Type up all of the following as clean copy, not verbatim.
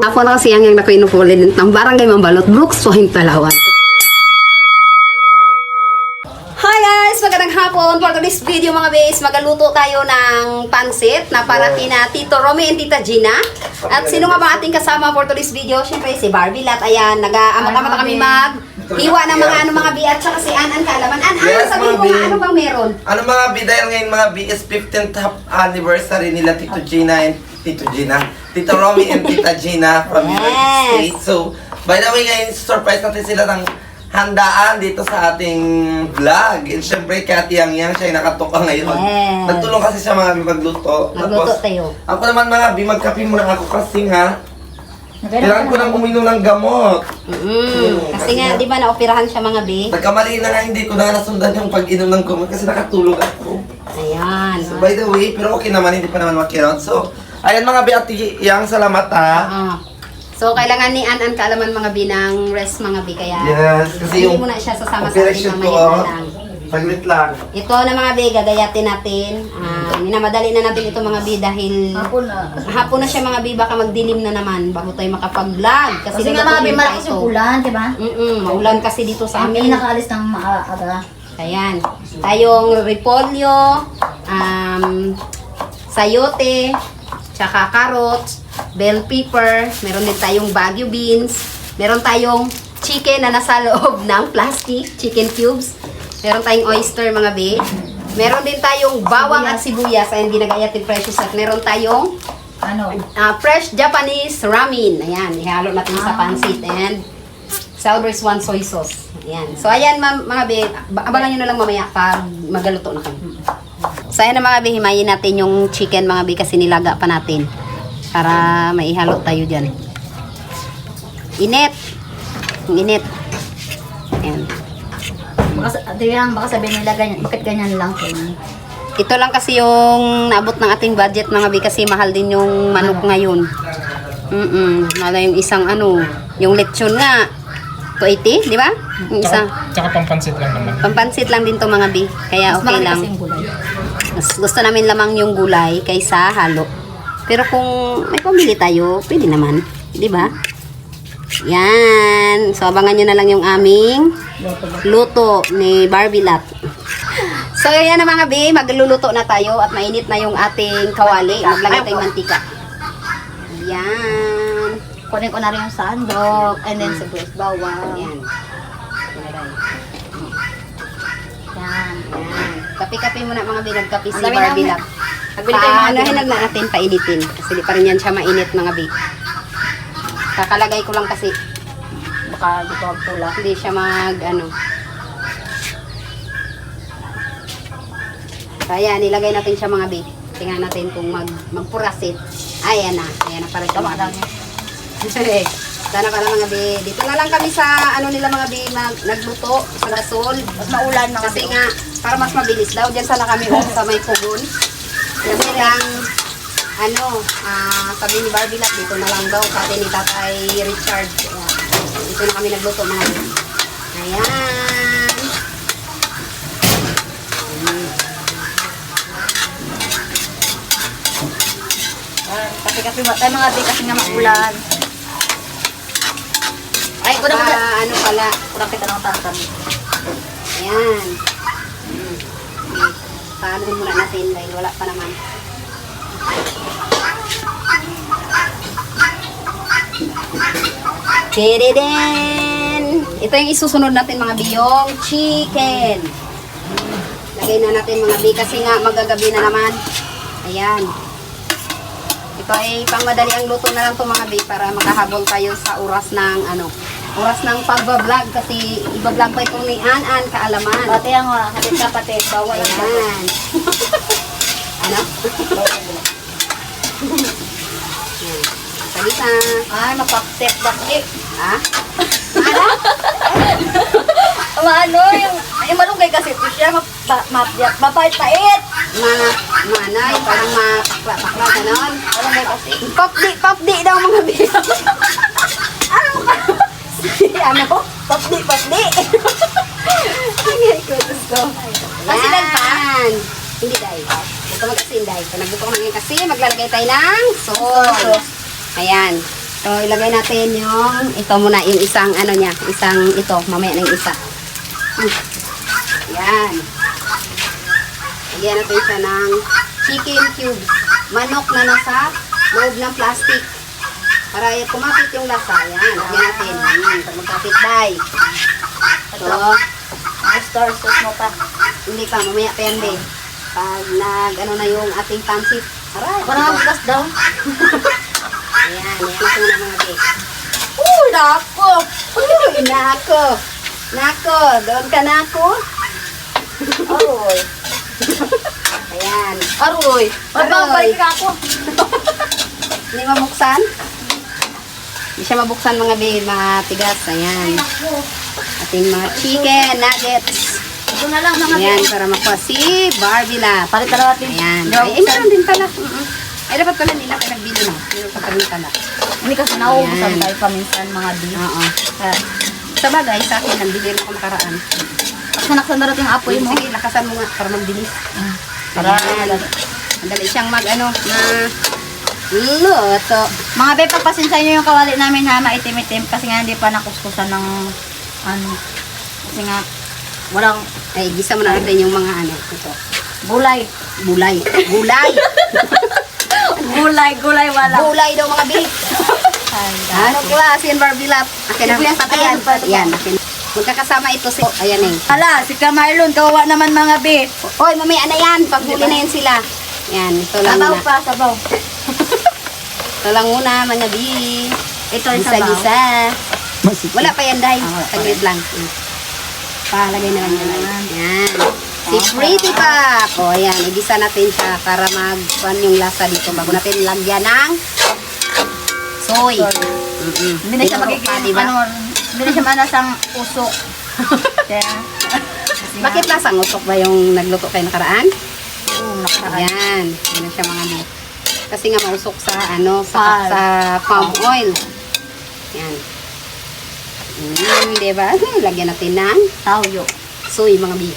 Ako na kasi ang naku inupulit ng barangay Mambalot, Brooks, Sohim, Palawan. Hi guys! Magandang hapon! For this video mga bes, magaluto tayo ng pansit na para kina Tito Romy and Tita Gina. At sino nga ba ating kasama for this video? Siyempre si Barbie Lat. Ayan, nag-amat-amat kami mag-iwa ng mga bi at saka si Anan Kaalaman. Yes, sabihin mo nga, ano bang meron? Ano mga bi, dahil ngayon mga bi is 15th anniversary nila Tito Gina and Tito Romy and Tita Gina from United States. So, by the way ngayon, surprise natin sila ng handaan dito sa ating vlog. And syempre, Kati Yang siya yung nakatuka ngayon. Yes. Nagtulong kasi siya mga bi magluto. Magluto tayo. Ako naman mga bi, magkape muna ako kasi nga, kailangan ko nang uminom ng gamot. Kasi nga, di ba naoperahan siya mga bi? Nagkamali na nga, hindi ko na nasundan yung pag-inom ng gamot kasi nakatulog ako. Ayan. So, by the way, pero okay naman, hindi pa naman makirot. So, ayan mga bi, Ate Yang, salamat ha. So, kailangan ni Anan Kaalaman mga bi ng rest mga bi. Kaya, Yes, kasi hindi yung mo na siya sasama sa atin operation ko, mamaya na lang. saglit lang. Ito na mga bi, gagayatin natin. Minamadali na natin ito mga bi dahil hapon na siya mga bi, baka magdilim na naman bago tayo makapag-vlog. Kasi nga mga bi, malakas yung ulan, diba? Maulan kasi dito sa Kami amin. nakaalis ng maaga. Ayan. Tayong repolyo, sayote, tsaka carrots, bell pepper, meron din tayong Baguio beans, meron tayong chicken na nasa loob ng plastic, chicken cubes, meron tayong oyster mga be, meron din tayong bawang at sibuyas, ayan ginagayatin precious, at meron tayong Ano? fresh Japanese ramen, ayan, ihalo natin sa pansit, and Salvers One soy sauce. Ayan. So ayan mga be, abangan nyo na lang mamaya pag magaluto na kami. So ayan na mga be, himayin natin yung chicken mga be kasi nilaga pa natin. Para maihalo tayo dyan. Init. Ang init. Ayan. Baka sabihin nila ganyan, bakit ganyan lang? Ito lang kasi yung naabot ng ating budget mga be kasi mahal din yung manok ngayon. Mahal yung isang yung lechon nga. 280, di ba? Yung isa. Tsaka pampansit lang naman. Pampansit lang din to mga bi. Kaya okay lang. Mas gusto namin lamang yung gulay kaysa halo. Pero kung may pamili tayo, pwede naman. Di ba? Yan. So, abangan nyo na lang yung aming luto ni Barbie Lat. So, yan na mga bi. Magluluto na tayo at mainit na yung ating kawali. Maglagay tayong mantika. Yan. Kunin ko na rin yung sandok, and then sibuyas bawang. Yan. Yan. Yan. Kape-kape muna mga bi. Nagkape si Ang dami Barbie namin. Lat. Nagbili tayo mga Hinag na natin painitin. Kasi di pa rin yan siya mainit mga bi. Kakalagay ko lang kasi baka dito pula. hindi siya Kaya nilagay natin siya mga bi. Tingnan natin kung magpurasit. Ayan na pala siya. Tama daw niya. Sana pala mga bi. Dito na lang kami sa nila mga bi nagluto sa gasol. Mas maulan mga Kasi nga para mas mabilis daw. Diyan sana kami sa may pugon. Kasi lang sabi ni Barbie Lat, dito na lang daw sabi ni Tatay Richard. Ayan. Dito na kami nagluto mga bi. Ayan. Kasi tayo mga bi, kasi nga maulan. Ay, kuna mo Pala. Kurang kita ng tantan. Ayan. Paano muna natin dahil wala pa naman. Chiriden! Ito yung isusunod natin mga biyong chicken. Lagay na natin mga bi kasi nga magagabi na naman. Ayan. Ito ay pangmadali ang luto na lang to mga bi para makahabol tayo sa oras ng oras ng pagbablog kasi ibablog pa ito ni Anan Kaalaman. Pati ang halit kapatid, bawal ang bawal. Ayan. Ano? Ayan. Salita. Ay, mapakstep bakit? Ha? Ano, yung malunggay kasi ito siya, mapait-pait. Manay, parang mapakla-pakla, ganon. Malunggay kasi. Papdi daw mga bi. Ano po? Papdi. Ay, ko gusto. Asin pa? Hindi dahil. Ito mag-asin dahil. Okay, so nagluto na ngayon kasi maglalagay tayo ng sauce. Ayan. So, ilagay natin yung, ito muna, yung isang, ano niya, isang, ito, mamaya na yung isa. Ayan. Lagyan natin siya ng chicken cubes. Manok na nasa loob ng plastic. Para kumapit yung lasa. Ayan, lagyan natin. Ayan, pag magkapit, day. So, Master, sauce mo pa. hindi pa, mamaya pa yan, be. Pag ano na yung ating pansit. Aray, Parang bukas daw. ayan, ayan ito na mga be. Uy, nako. Uy, nako. Nako, doon ka nako. Aroy. Ayan. Aroy. Magbabalik ka ako. Hindi mabuksan? Hindi siya mabuksan mga be, matigas. Ayan. Ating mga chicken nuggets. Ito na lang mga Ayan, para makuha si Barbie Lap. Palit na natin. Ayan. Drop Ay, meron din pala. Ay, dapat pala nila kaya nagbili na. Meron pa rin pala. Hindi kasi nauubusan Ayan. tayo paminsan mga beef. Oo. Sa bagay, sa akin, nandili rin ako makaraan. Sanaksan na rin yung apoy mo. Sige, lakasan mo nga para magbilis. Para Ayan. Madali siyang na luto. mga be, pagpasensya nyo yung kawali namin ha, maitim-itim kasi nga hindi pa nakuskusan ng ano. Kasi nga, walang Ay, gisa mo na rin yung mga ano. Ito. gulay. Bulay. Gulay. Gulay, wala. Gulay daw mga big. Ano klase yan, Barbie Lap? Akin na. Ayan, Ayan, pa, ito pa. ayan. Akin. Magkakasama ito si... Ayan eh. Hala, si Kamarlon, kawawa naman mga be. Hoy, mamaya na yan. Paghuli na yan sila. Yan, ito lang Sabaw muna. pa, sabaw. Ito lang muna, mga big. Ito yung sabaw. Gisa-gisa. Wala pa yan, Day. Ah, wala pa Saglit lang. Palagay na lang yan. Yan. Si Pretty Pop. O, ayan. Igisa natin siya para mag-pan yung lasa dito. Bago natin lagyan ng soy. Hindi na siya Tinuro magiging, pa, diba? ano, hindi na siya manasang usok. Kaya, Bakit lasang usok ba yung nagluto kayo nakaraan? nakaraan. Ayan. Yan siya mga bit. Kasi nga mausok sa ano, Palm. sa palm oil. Yan. Diba? Lagyan natin ng Tawyo. soy mga bit.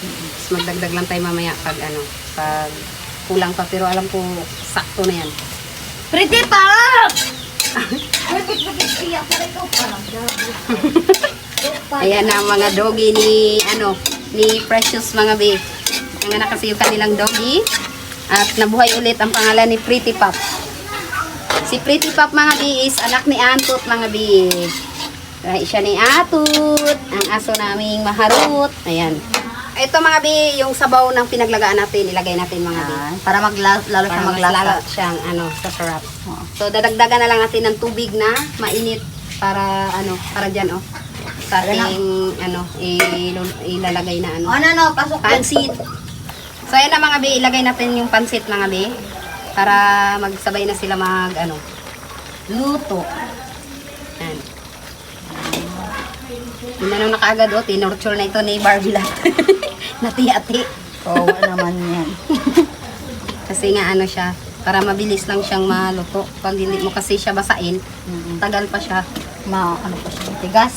Tapos magdagdag lang tayo mamaya pag ano, pag kulang pa. Pero alam ko, sakto na yan. Pretty Pop! Ayan na ang mga doggy ni, ano, ni Precious mga be. Ang anak kasi yung kanilang doggy. At nabuhay ulit ang pangalan ni Pretty Pop. Si Pretty Pop mga be is anak ni Antot mga be. Dahil siya ni Atut, ang aso naming maharot. Ayan. Ito mga be, yung sabaw ng pinaglagaan natin, ilagay natin mga be. Para lalo siya Para mas maglasa. lalo siyang ano, sa sarap. Oo. So dadagdagan na lang natin ng tubig na mainit para ano, para diyan oh. Sa ating ano, ilalagay na ano. Ano, pasok ka. Pansit. So ayan na mga be, ilagay natin yung pansit mga be para magsabay na sila mag ano, luto. Yan. Tinanong na kaagad oh, tinurture na ito ni Barbie Lat. Nati-ati. Oo, naman yan. Kasi nga ano siya, para mabilis lang siyang maluto. Pag hindi mo kasi siya basain, tagal pa siya. Ano pa siya, tigas.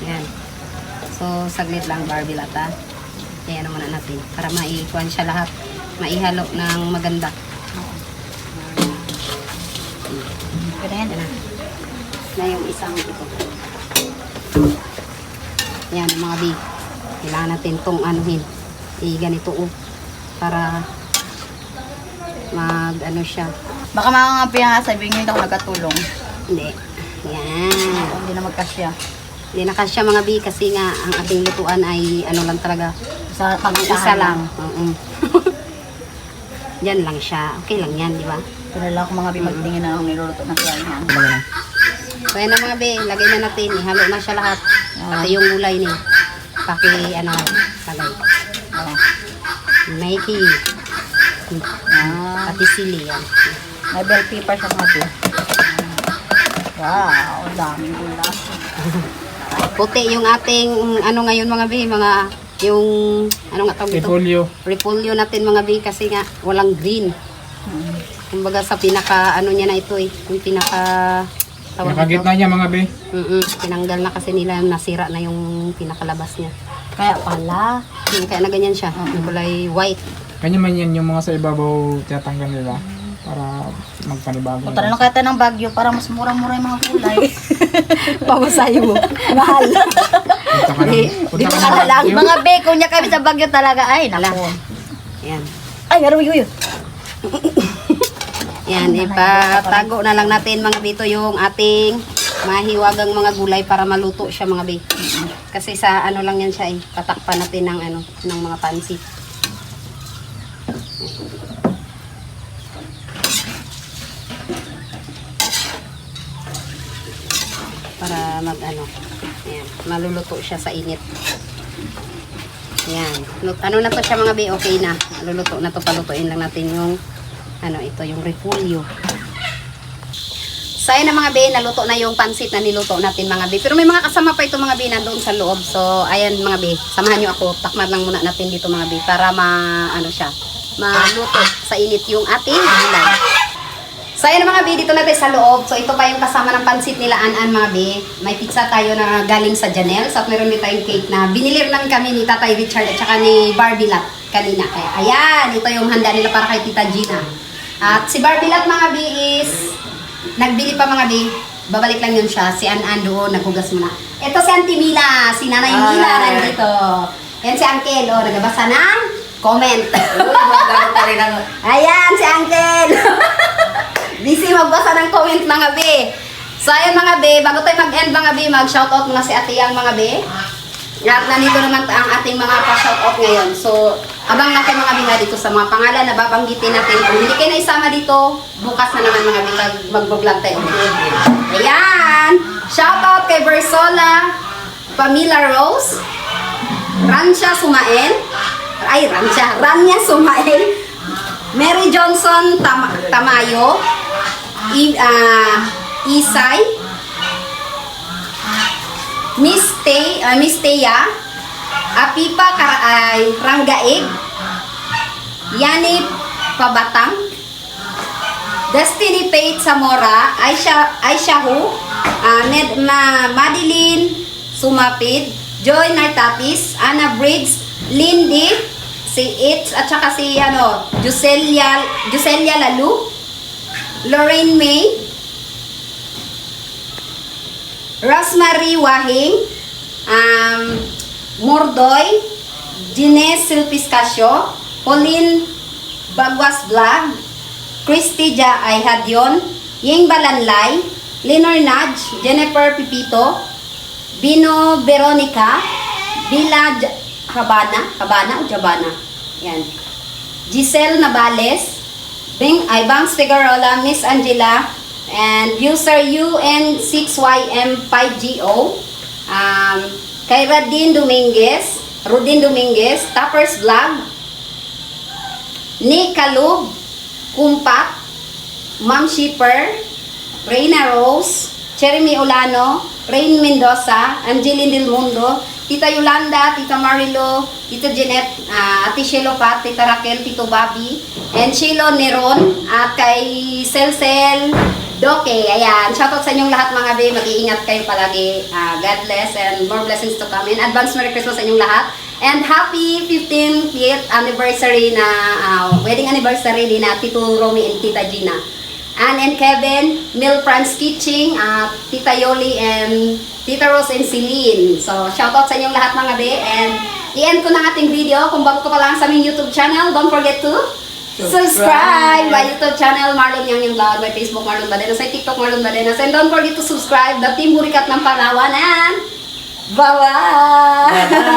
Yan. So, saglit lang Barbie Lata. Kaya ano muna natin. Para maikuan siya lahat. Maihalo ng maganda. Pero yan. Yan na. Na yung isang ito. Yan, mga bi. Kailangan natin itong anuhin. Ganito para mag ano siya. Baka mga pinakasabihin nyo hindi ako nagkatulong. Hindi. Yan. Hindi na magkasya. Hindi na kasya mga bi kasi nga ang ating lutuan ay ano lang talaga. Sa Isa pag-isa lang. Yan lang siya. Okay lang yan, di ba? Kilala ko mga bimagtingin na akong niluluto na kaya yan. So yan na mga be, lagay na natin. Ihalo na siya lahat. Pati yung gulay ni. Paki ano, lagay. Mikey. Pati sili yan. May bell pepper siya mga pin. Wow, daming gula. Puti yung ating ano ngayon mga be, mga yung ano nga tawag ito? Repolyo natin mga be kasi nga walang green. Kumbaga sa pinaka ano niya na ito eh, yung pinaka tawag Nakagitna niya mga be. Tinanggal na kasi nila, nasira na yung pinakalabas niya. Kaya pala. Kaya na ganyan siya, yung kulay white. Kanya man yan yung mga sa ibabaw tiyatanggal nila para magpanibago. Punta na lang kaya tayo ng Baguio para mas mura-mura yung mga gulay. Pamasahe mo. Mahal. Punta ka ng, punta ka ng Baguio. Mga be, kung niya kami sa Baguio talaga, ay, naku. Yan. Ay, meron yun. Yan, ipatago na lang natin mga bito yung ating mahiwagang mga gulay para maluto siya mga be. Kasi sa ano lang yan siya eh, patakpan natin ng ano, ng mga pansit. Para mag ano, ayan, maluluto siya sa init. Yan. Ano na to siya mga be, okay na. Maluluto na to, palutuin lang natin yung ano ito, yung repolyo. So ayan na mga be, naluto na yung pansit na niluto natin mga be. Pero may mga kasama pa ito mga be nandoon sa loob. So ayan mga be, samahan nyo ako. Takman lang muna natin dito mga be para ano siya, maluto sa init yung ating gulay. So ayan mga be, dito na tayo sa loob. So ito pa yung kasama ng pansit nila An mga be. May pizza tayo na galing sa Janelle. So at meron din tayong cake na binili lang kami ni Tatay Richard at saka ni Barbie Lat kanina. Kaya ayan, ito yung handa nila para kay Tita Gina. At si Barbie Lat mga be is nagbili pa mga be. Babalik lang yun siya. Si An doon, naghugas muna. Ito si Auntie Mila, si Nanay Mila nandito. Yan si Uncle, nagbabasa ng comment. Ayan si Uncle. Busy magbasa ng comment mga be. So ayun mga be, bago tayo mag-end mga be, mag-shoutout muna si Ate Yang mga be. At nandito naman ang ating mga pa-shoutout ngayon. So abang natin mga be nga dito sa mga pangalan na babanggitin natin. Kung hindi kayo naisama dito, bukas na naman mga be, mag-vlog tayo. Ayan! Shoutout kay Versola, Pamela Rose, Rancia Sumael, Rania Sumael, Mary Johnson Tamayo, Isay, Miss Teya, Apipa Ranggaig, Yani Pabatang, Destiny Pate Zamora, Aisha Hu, Madeline Sumapid, Joy Nartatis, Anna Briggs, Lindy, si Itz, at saka si Juselia Lalu, Lorraine May, Rosemary Wahing, Mordoy, Gines Silpiscasio, Pauline Bagwas Vlog, Christy Ayhadyon, Ying Balanlay, Lenor Naj, Jennifer Pipito, Bino Veronica, Bila Habana o Jabana. Yan. Giselle Navales, Bangs Figueroa, Miss Angela, and user UN6YM5GO, kay Rodin Dominguez, Tappers Vlog, Nick Kalub, Kumpat, Ma'am Shipper, Reyna Rose, Jeremy Olano, Rain Mendoza, Angeline Del Mundo, Tita Yolanda, Tita Marilo, Tita Jeanette, Ate Shelo Pat, Tita Raquel, Tito Bobby, and Shilo Neron, at kay Sel Doke. Ayan, shoutout sa inyong lahat mga be, mag-iingat kayo palagi. God bless and more blessings to come. And advance Merry Christmas sa inyong lahat. And happy 15th anniversary na, wedding anniversary din na Tito Romy and Tita Gina. Ann and Kevin, Mil Franz Kitching, Tita Yoli and Tita Rose and Celine. So, shoutout sa inyong lahat mga be. And i-end ko na ang ating video. Kung bago ko pa lang sa aming YouTube channel, don't forget to subscribe my YouTube channel, Marlon Yang Yung Vlog, my Facebook, Marlon Badenas, my TikTok, Marlon Badenas. And don't forget to subscribe the Team Hurikat ng Palawan. And bye-bye!